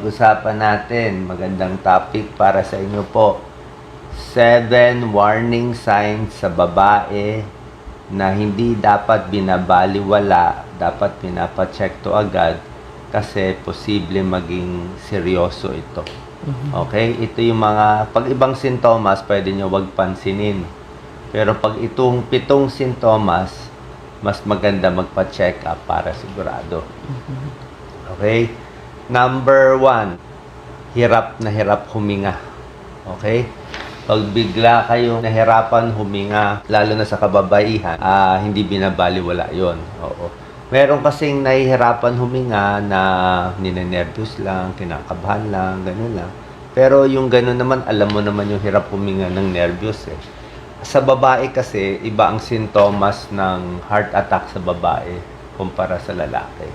Usapan natin, magandang topic para sa inyo po. 7 warning signs sa babae na hindi dapat binabaliwala, dapat pinapacheck to agad kasi posible maging seryoso ito. Okay? Ito yung mga, pag ibang sintomas, pwede nyo wag pansinin. Pero pag itong 7 sintomas, mas maganda magpa-check up para sigurado. Okay? Number 1, hirap na hirap huminga. Okay? Pag bigla kayong nahirapan huminga, lalo na sa kababaihan, hindi binabaliwala yon. Oo. Meron kasing nahihirapan huminga na ninenervyos lang, kinakabahan lang, ganun lang. Pero yung ganun naman, alam mo naman yung hirap huminga ng nervyos eh. Sa babae kasi, iba ang sintomas ng heart attack sa babae kumpara sa lalaki.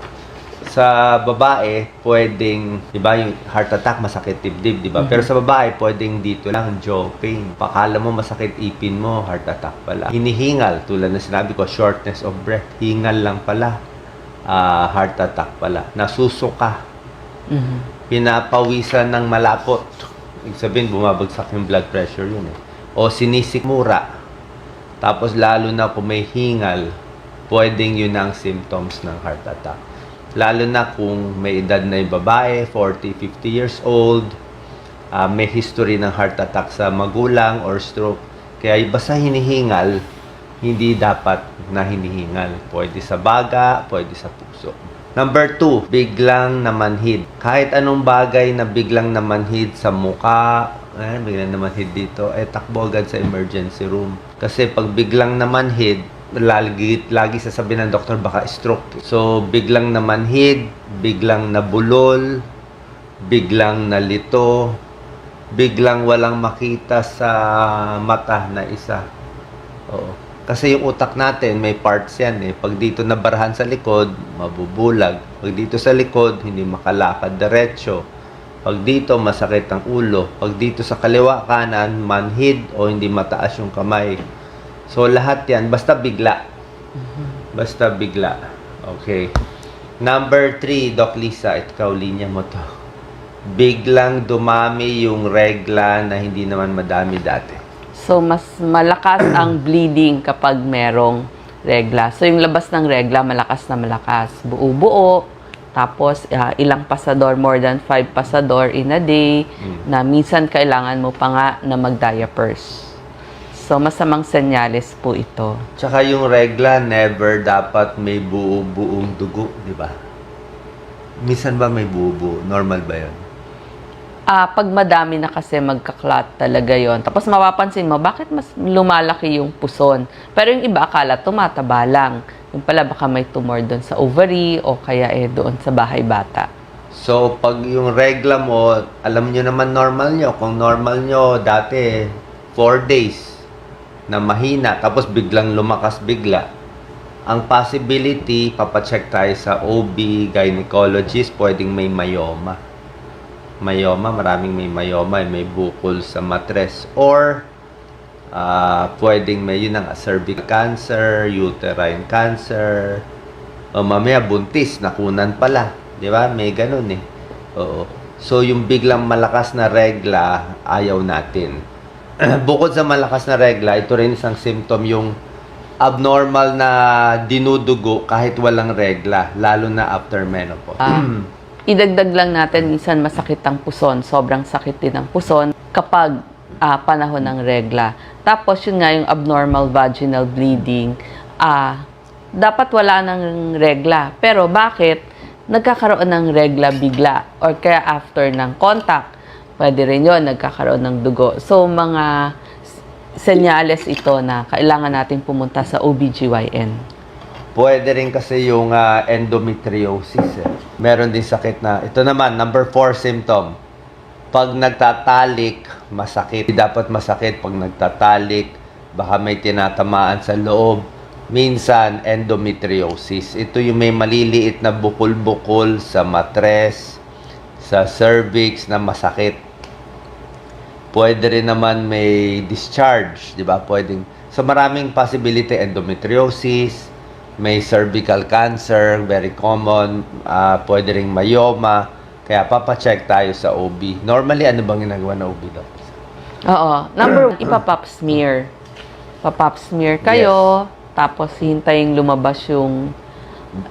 Sa babae, pwedeng, di ba, yung heart attack, masakit dibdib, di ba? Pero sa babae, pwedeng dito lang, jaw pain. Pakala mo masakit ipin mo, heart attack pala. Hinihingal, tulad na sinabi ko, shortness of breath. Hingal lang pala, heart attack pala. Nasusuka. Pinapawisan ng malapot. Ibig sabihin, bumabagsak yung blood pressure yun eh. O sinisikmura. Tapos lalo na kung may hingal, pwedeng yun ang symptoms ng heart attack. Lalo na kung may edad na yung babae, 40, 50 years old, may history ng heart attack sa magulang or stroke. Kaya basta hinihingal, hindi dapat na hinihingal. Pwede sa baga, pwede sa puso. Number 2, biglang namanhid. Kahit anong bagay na biglang namanhid sa muka, biglang namanhid dito, takbo agad sa emergency room. Kasi pag biglang namanhid, lagi sasabihin ng doktor baka stroke. So, biglang namanhid, biglang nabulol, biglang nalito, biglang walang makita sa mata na isa. Oo. Kasi yung utak natin, may parts yan eh. Pag dito nabarahan sa likod, mabubulag. Pag dito sa likod, hindi makalakad diretso. Pag dito, masakit ang ulo. Pag dito sa kaliwa kanan, manhid o hindi mataas yung kamay. So, lahat yan, basta bigla. Basta bigla. Okay. Number 3, Doc Lisa, ikaw, linya mo to. Biglang dumami yung regla na hindi naman madami dati. So, mas malakas ang bleeding kapag merong regla. So, yung labas ng regla, malakas na malakas. Buo-buo. Tapos, ilang pasador, more than 5 pasador in a day, na minsan kailangan mo pa nga na mag-diapers. So, masamang senyales po ito. Tsaka yung regla, never dapat may buo-buong dugo, di ba? Minsan ba may buo-buo? Normal ba yun? Pag madami na kasi magka-clot talaga yon. Tapos mapapansin mo, bakit mas lumalaki yung puson? Pero yung iba akala tumataba lang. Yung pala baka may tumor doon sa ovary o kaya doon sa bahay bata. So, pag yung regla mo, alam nyo naman normal nyo. Kung normal nyo, dati 4 days na mahina, tapos biglang lumakas bigla. Ang possibility, papacheck tayo sa OB, gynecologist, pwedeng may myoma. Myoma, maraming may myoma, may bukol sa matres. Or, pwedeng may yun ang cervical cancer, uterine cancer, o mamaya buntis, nakunan pala. Di ba? May ganun eh. Oo. So, yung biglang malakas na regla, ayaw natin. Bukod sa malakas na regla, ito rin isang symptom yung abnormal na dinudugo kahit walang regla, lalo na after menopause. Idagdag lang natin, minsan masakit ang puson. Sobrang sakit din ang puson kapag panahon ng regla. Tapos yun nga yung abnormal vaginal bleeding. Dapat wala ng regla. Pero bakit nagkakaroon ng regla bigla? Or kaya after ng contact, pwede rin yun, nagkakaroon ng dugo. So, mga senyales ito na kailangan natin pumunta sa OBGYN. Pwede rin kasi yung endometriosis. Meron din sakit na, ito naman, number 4 symptom. Pag nagtatalik, masakit. Dapat masakit pag nagtatalik. Baka may tinatamaan sa loob. Minsan, endometriosis. Ito yung may maliliit na bukol-bukol sa matres, sa cervix na masakit. Pwede rin naman may discharge, di ba? Pwedeng, so maraming possibility, endometriosis, may cervical cancer, very common, pwede ring myoma. Kaya papacheck tayo sa OB. Normally, ano bang ginagawa na OB, Doc? Oo. Number 1, ipa-pap smear. Pa-pap smear kayo, tapos hintayin lumabas yung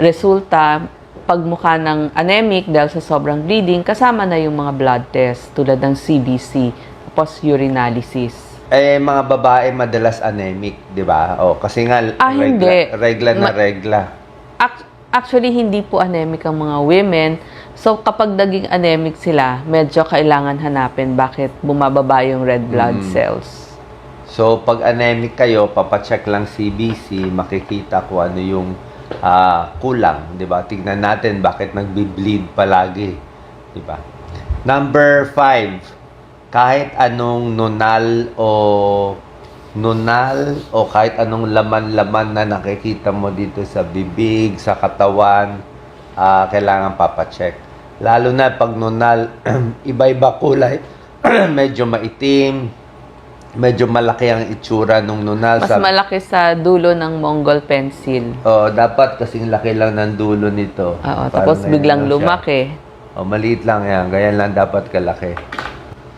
resulta. Pag mukha ng anemic dahil sa sobrang bleeding, kasama na yung mga blood test tulad ng CBC, tapos urinalysis. Mga babae madalas anemic, di ba? O, kasi nga, Hindi. regla. Actually, hindi po anemic ang mga women. So, kapag naging anemic sila, medyo kailangan hanapin bakit bumababa yung red blood cells. So, pag anemic kayo, papacheck lang CBC, makikita kung ano yung kulang, di ba? Tignan natin bakit nagbi-bleed palagi, di ba? Number 5, kahit anong nunal o kahit anong laman-laman na nakikita mo dito sa bibig, sa katawan, kailangan papacheck. Lalo na pag nunal, iba-iba kulay, medyo maitim, medyo malaki ang itsura nung nunal. Mas malaki sa dulo ng Mongol pencil. Dapat kasing laki lang ng dulo nito. Oo, tapos biglang lumaki. Maliit lang yan. Ganyan lang dapat kalaki.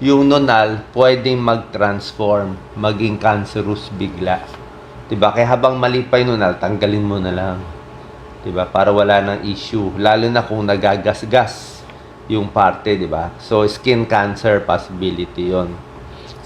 Yung nunal, pwedeng mag-transform, maging cancerous bigla. Diba? Kaya habang mali pa yung nunal, tanggalin mo na lang. Diba? Para wala ng issue. Lalo na kung nagagasgas yung parte, diba? So, skin cancer possibility yon.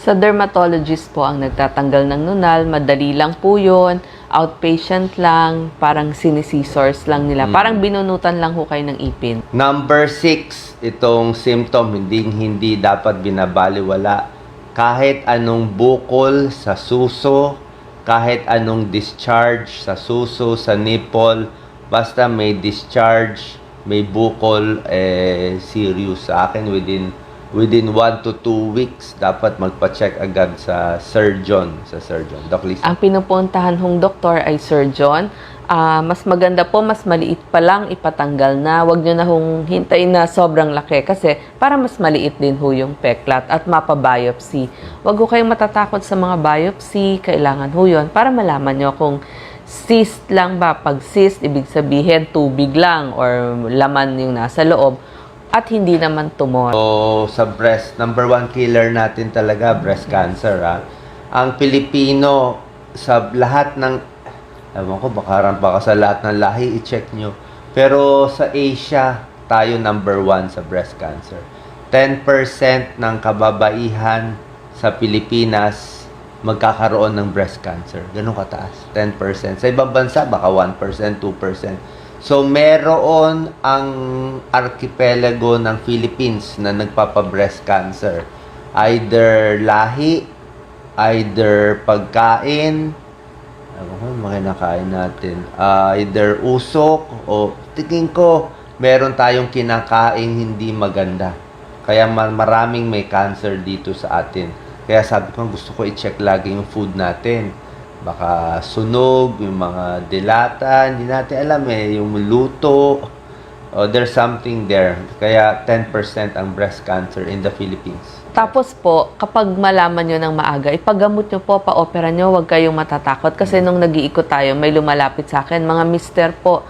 Sa dermatologist po ang nagtatanggal ng nunal, madali lang po yun, outpatient lang, parang sinisisors lang nila. Parang binunutan lang ho kayo ng ipin. Number 6, itong symptom, hindi dapat binabaliwala. Kahit anong bukol sa suso, kahit anong discharge sa suso, sa nipple, basta may discharge, may bukol, serious sa akin within 1 to 2 weeks, dapat magpa-check agad sa surgeon. Doc Lisa. Ang pinupuntahan hong doktor ay surgeon. Mas maganda po, mas maliit pa lang, ipatanggal na. Huwag nyo na hong hintayin na sobrang laki kasi para mas maliit din ho yung peklat at mapa-biopsy. Huwag ho kayong matatakot sa mga biopsy, kailangan ho yun para malaman nyo kung cyst lang ba. Pag cyst, ibig sabihin tubig lang or laman yung nasa loob. At hindi naman tumor. So, sa breast, number 1 killer natin talaga, breast cancer. Ang Pilipino, sa lahat ng, ewan ko, baka sa lahat ng lahi, i-check nyo. Pero sa Asia, tayo number 1 sa breast cancer. 10% ng kababaihan sa Pilipinas magkakaroon ng breast cancer. Ganun kataas. 10%. Sa ibang bansa, baka 1%, 2%. So, meron ang archipelago ng Philippines na nagpapa-breast cancer. Either lahi, either pagkain, mga kinakain natin, either usok, o tingin ko, meron tayong kinakain hindi maganda. Kaya maraming may cancer dito sa atin. Kaya sabi ko, gusto ko i-check lagi yung food natin. Baka sunog, yung mga dilata, hindi natin alam yung luto. There's something there. Kaya 10% ang breast cancer in the Philippines. Tapos po, kapag malaman nyo ng maaga, ipagamot nyo po, pa-opera nyo, huwag kayong matatakot. Kasi nung nag-iikot tayo, may lumalapit sa akin, mga mister po,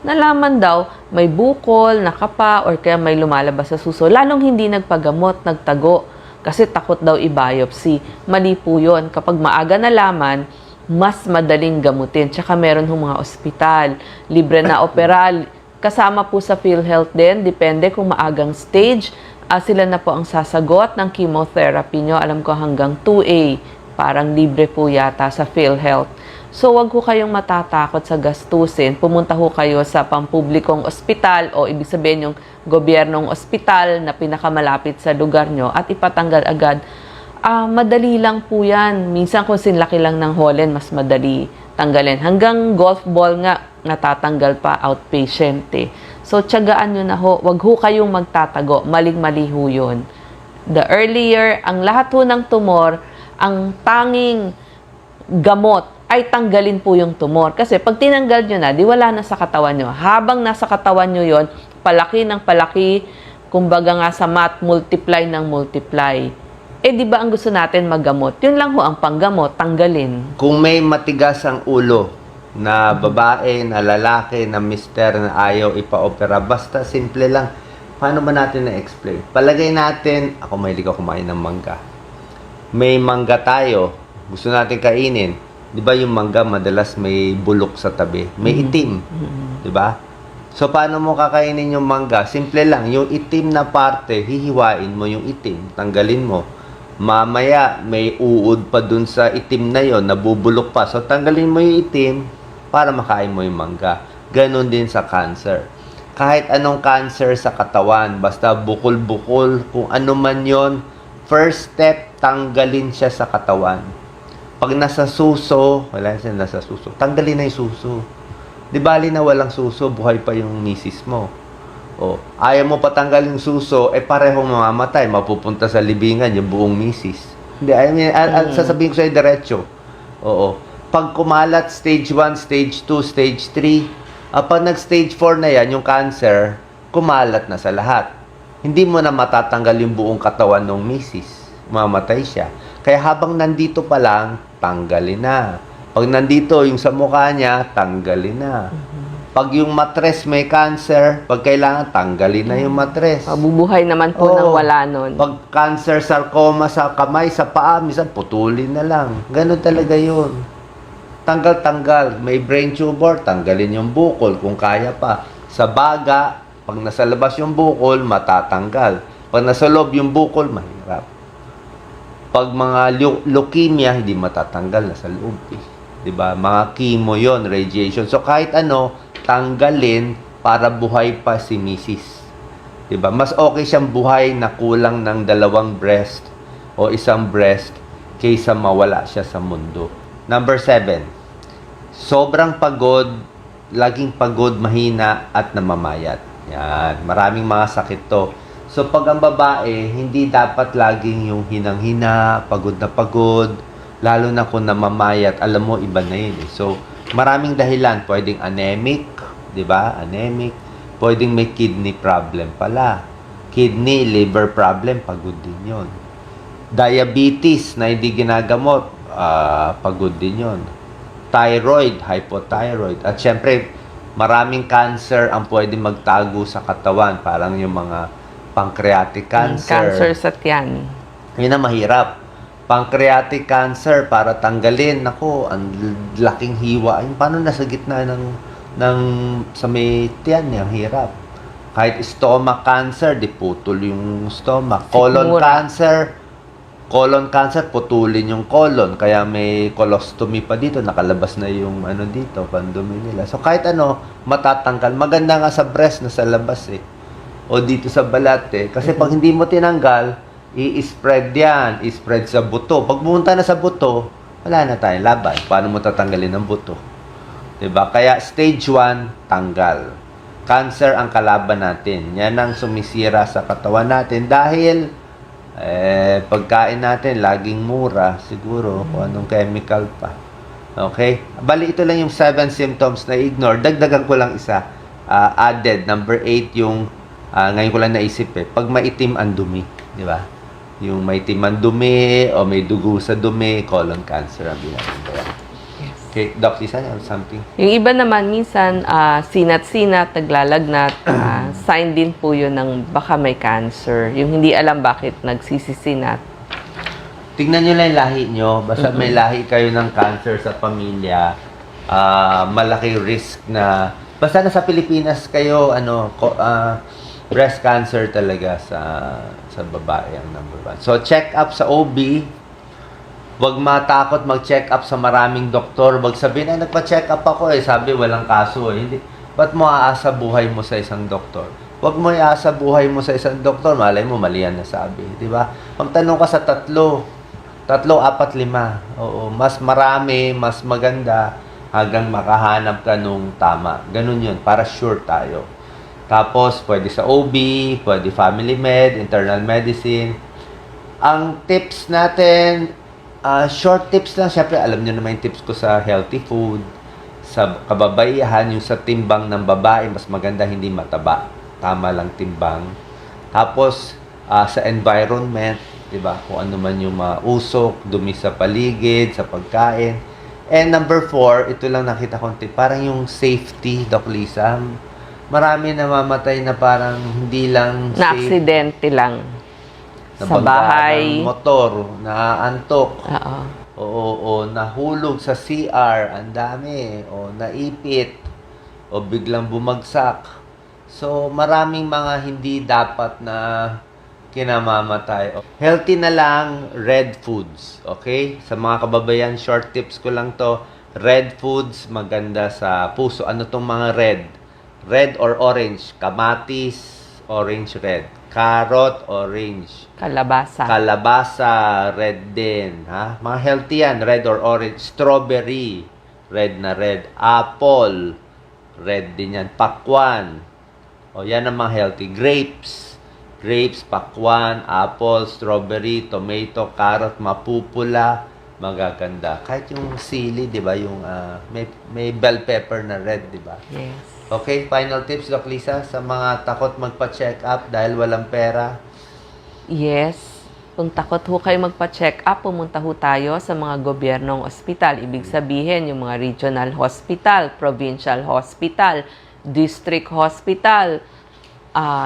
nalaman daw, may bukol, nakapa, or kaya may lumalabas sa suso. Lalong hindi nagpagamot, nagtago. Kasi takot daw i-biopsy. Mali po yun. Kapag maaga nalaman, mas madaling gamutin. Tsaka meron hong mga ospital, libre na operal. Kasama po sa PhilHealth din, depende kung maagang stage. Sila na po ang sasagot ng chemotherapy nyo. Alam ko hanggang 2A, parang libre po yata sa PhilHealth. So, wag ko kayong matatakot sa gastusin. Pumunta ho kayo sa pampublikong ospital o ibig sabihin yung gobyernong ospital na pinakamalapit sa lugar nyo at ipatanggal agad. Madali lang po yan. Minsan kung sinlaki lang ng holen, mas madali tanggalin. Hanggang golf ball nga, natatanggal pa outpatient So, tiyagaan nyo na ho. Wag ho kayong magtatago. Maling-mali ho yun. The earlier, ang lahat ho ng tumor, ang tanging gamot ay tanggalin po yung tumor. Kasi pag tinanggal nyo na, di wala na sa katawan nyo. Habang nasa katawan nyo yon, palaki ng palaki, kumbaga nga sa math, multiply ng multiply. Di ba ang gusto natin maggamot? Yun lang ho ang panggamot, tanggalin. Kung may matigas ang ulo na babae, na lalaki, na mister na ayaw ipa-opera, basta simple lang. Paano ba natin na-explain? Palagay natin, ako mahilig ako kumain ng mangga. May mangga tayo, gusto natin kainin. Di ba yung mangga madalas may bulok sa tabi? May itim. Di ba? So, paano mo kakainin yung mangga? Simple lang, yung itim na parte, hihiwain mo yung itim, tanggalin mo. Mamaya, may uod pa dun sa itim na yon, nabubulok pa. So, tanggalin mo yung itim para makain mo yung mangga. Ganon din sa cancer. Kahit anong cancer sa katawan, basta bukol-bukol, kung ano man yon, first step, tanggalin siya sa katawan. Pag nasa suso, wala siya nasa suso, tanggalin na yung suso. Di bali na walang suso, buhay pa yung misis mo. O, ayaw mo patanggal yung suso, parehong mamamatay, mapupunta sa libingan yung buong misis. Hindi, sasabihin ko sa'yo diretso. Oo. Pag kumalat, stage 1, stage 2, stage 3, pag nag-stage 4 na yan, yung cancer, kumalat na sa lahat. Hindi mo na matatanggal yung buong katawan ng misis. Mamatay siya. Kaya habang nandito pa lang, tanggalin na. Pag nandito, yung sa mukha niya, tanggalin na. Pag yung matres may cancer, pag kailangan, tanggalin na yung matres. Mabubuhay naman po nang wala nun. Pag cancer, sarcoma sa kamay, sa paa, minsan putulin na lang. Ganon talaga yun. Tanggal-tanggal. May brain tumor, tanggalin yung bukol kung kaya pa. Sa baga, pag nasa labas yung bukol, matatanggal. Pag nasa loob yung bukol, mahirap. Pag mga leukemia, hindi matatanggal, nasa loob eh. Diba? Mga chemo yon, radiation. So kahit ano, tanggalin para buhay pa si misis. Diba? Mas okay siyang buhay na kulang ng 2 breast o 1 breast kaysa mawala siya sa mundo. Number 7. Sobrang pagod, laging pagod, mahina, at namamayat. Yan. Maraming mga sakit to. So, pag ang babae, hindi dapat laging yung hinang-hina, pagod na pagod, lalo na kung namamayat, alam mo, iba na yun. So, maraming dahilan. Pwedeng anemic, di ba? Anemic. Pwedeng may kidney problem pala. Kidney, liver problem, pagod din yun. Diabetes na hindi ginagamot, pagod din yun. Thyroid, hypothyroid. At syempre, maraming cancer ang pwede magtago sa katawan. Parang yung mga pancreatic cancer. Cancer sa tiyan. Yun ang mahirap. Pancreatic cancer, para tanggalin. Naku, ang laking hiwa. Yung paano nasa gitna sa may tiyan niya, hirap. Kahit stomach cancer, di putol yung stomach. Colon cancer, putulin yung colon. Kaya may colostomy pa dito. Nakalabas na yung dito, pandumi nila. So, kahit ano, matatanggal. Maganda nga sa breast na sa labas eh. O dito sa balat eh. Kasi pag hindi mo tinanggal, i-spread yan. I-spread sa buto. Pag pumunta na sa buto, wala na tayong laban. Paano mo tatanggalin ang buto? Diba? Kaya stage 1, tanggal. Cancer ang kalaban natin. Yan ang sumisira sa katawan natin dahil pagkain natin laging mura, siguro kung anong chemical pa. Okay? Bali, ito lang yung 7 symptoms na ignore. Dagdagan ko lang isa. Added, number 8, yung ngayon ko lang naisip pag maitim ang dumi, di ba? Yung maitim ang dumi o may dugo sa dumi, colon cancer ang binabantayan. Okay, Doc, isa na something? Yung iba naman, minsan, sinat-sinat, naglalagnat, sign din po yun ng baka may cancer. Yung hindi alam bakit nagsisisinat. Tingnan nyo lang yung lahi nyo. Basta may lahi kayo ng cancer sa pamilya, malaki risk na, basta nasa Pilipinas kayo, breast cancer talaga sa babae ang number 1. So, check up sa OB. Huwag matakot mag-check up sa maraming doktor. Huwag sabihin, nagpa-check up ako sabi walang kaso Hindi. Ba't mo aasa buhay mo sa isang doktor? Huwag mo iasa buhay mo sa isang doktor. Malay mo, mali yan nasabi. Di ba? Magtanong ka sa 3, 4, 5. Oo, mas marami, mas maganda hanggang makahanap ka nung tama. Ganun yun, para sure tayo. Tapos, pwede sa OB, pwede family med, internal medicine. Ang tips natin, short tips lang. Siyempre, alam nyo naman yung tips ko sa healthy food, sa kababaihan, yung sa timbang ng babae, mas maganda hindi mataba. Tama lang timbang. Tapos, sa environment, diba? Kung ano man yung usok, dumi sa paligid, sa pagkain. And number 4, ito lang nakita kong tip, parang yung safety, Doc Lisa. marami namamatay na parang hindi lang Na aksidente lang. Sa nabangga bahay. ng motor, naantok, Oo. o nahulog sa CR, ang dami, o naipit, o biglang bumagsak. So, maraming mga hindi dapat na kinamamatay. Healthy na lang, red foods. Okay? Sa mga kababayan, short tips ko lang to. Red foods, maganda sa puso. Ano tong mga red? Red or orange? Kamatis, orange, red. Carrot, orange. Kalabasa. Kalabasa, red din. Ha? Mga healthy yan, red or orange. Strawberry, red na red. Apple, red din yan. Pakwan. O, yan ang mga healthy. Grapes, pakwan, apple, strawberry, tomato, carrot, mapupula, magaganda. Kahit yung sili, di ba? Yung may bell pepper na red, di ba? Yes. Okay, final tips, Doc Lisa, sa mga takot magpa-check up dahil walang pera. Yes. Kung takot ho kayo magpa-check up, pumunta ho tayo sa mga gobyernong ospital. Ibig sabihin, yung mga regional hospital, provincial hospital, district hospital.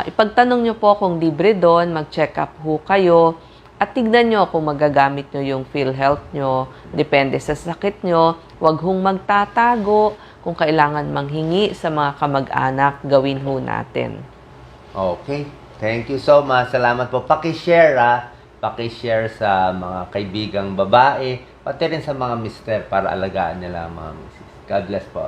Ipagtanong nyo po kung libre doon, mag-check up ho kayo. At tignan nyo kung magagamit nyo yung PhilHealth nyo. Depende sa sakit nyo. Huwag hong magtatago. Kung kailangan manghingi sa mga kamag-anak, gawin ho natin. Okay. Thank you so much. Salamat po. Paki-share, Paki-share sa mga kaibigang babae, pati rin sa mga mister para alagaan nila ang mga misis. God bless po.